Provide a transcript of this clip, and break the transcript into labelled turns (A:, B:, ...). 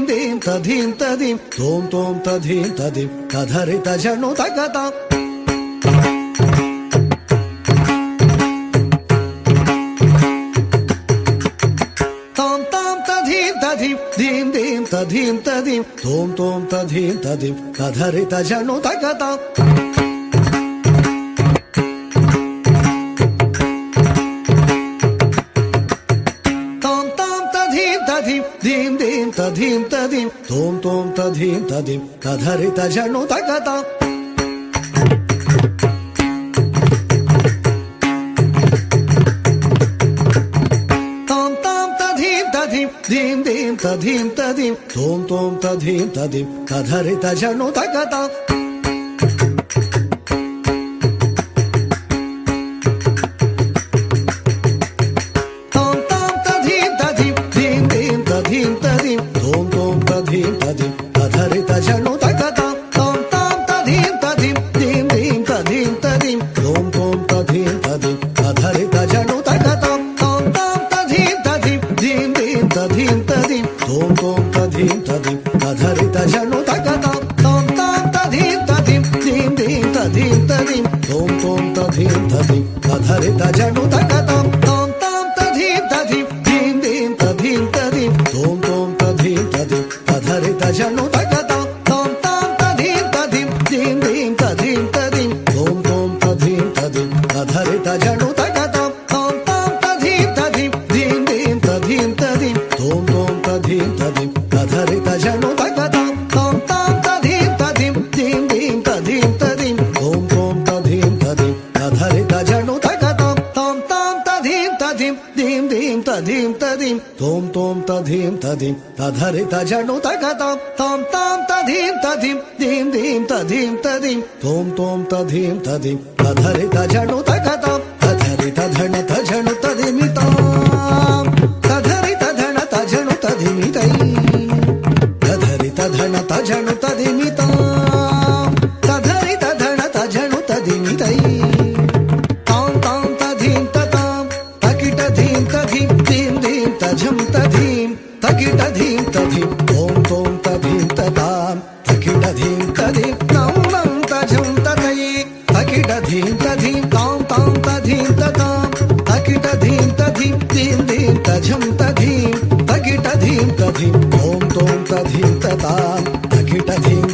A: దీం తధీం తదీం తోం తోం తధీం తదీం తధరిత జను తగత తాం తాం తధీం తధీం దీం దీం తధీం తదీం తోం తోం తధీం తదీం తధరిత జను తగత దీం దీం తధీం తదీం తోం తోం తధీం తదీం తధరిత జను తగత తాం తాం తధీం తధీం దీం దీం తధీం తదీం తోం తోం తధీం తదీం తధరిత జను తగత తధరిత జను తగత తాం తాం తధీం తధీం దీం దీం తధీం తదీం తోం తోం తధీం తదీం తధరిత జను తగత తాం తాం తధీం తధీం దీం దీం తధీం తదీం తోం తోం తధీం తదీం తధరిత జను తగత తాం తాం తధీం తధీం దీం దీం తధీం తదీం తోం తోం తధీం తదీం తధరిత జను తగత తాం తాం తధీం తధీం దీం దీం తధీం తదీం తోం తోం తధీం తదీం తధరిత జను తగత తాం తాం తధీం తధీం దీం దీం తధీం తదీం తోం తోం తధీం తదీం తధరిత జను తగత తాం తాం తధీం తధీం దీం దీం తధీం తదీం తోం తోం తధీం తదీం తధరిత జను తగత తాం తాం తధీం తధీం దీం దీం తధీం తదీం తోం తోం తధీం తదీం తధరిత జను తగత తాం తాం తధీం తధీం దీం దీం తధీం తదీం తోం తోం తధీం తదీం తధరిత జను తగత తాం తాం తధీం తధీం దీం దీం తధీం తదీం తోం తోం తధీం తదీం తధరిత జను తగత తధరిత ధన తజను తదిమితాం తధరిత ధన తజను తదిమితై తధరిత ధన తజను తదిమితాం తధరిత ధన తజను తదిమితై తాం తాం తధీం తతాం తకిట ధీం తధీం దీం దీం తజం తధీం తకిట ధీం తధీం తోం తోం తధీం తతాం తకిట ధీం తధీం నం నం తజం తతయే తకిట ధీం తధీం తాం తాం తధీం తతాం తకిట ధీం తధీం దీం దీం తజం తధీం తకిట ధీం తధీం తోం తోం తధీం తతాం తకిట ధీం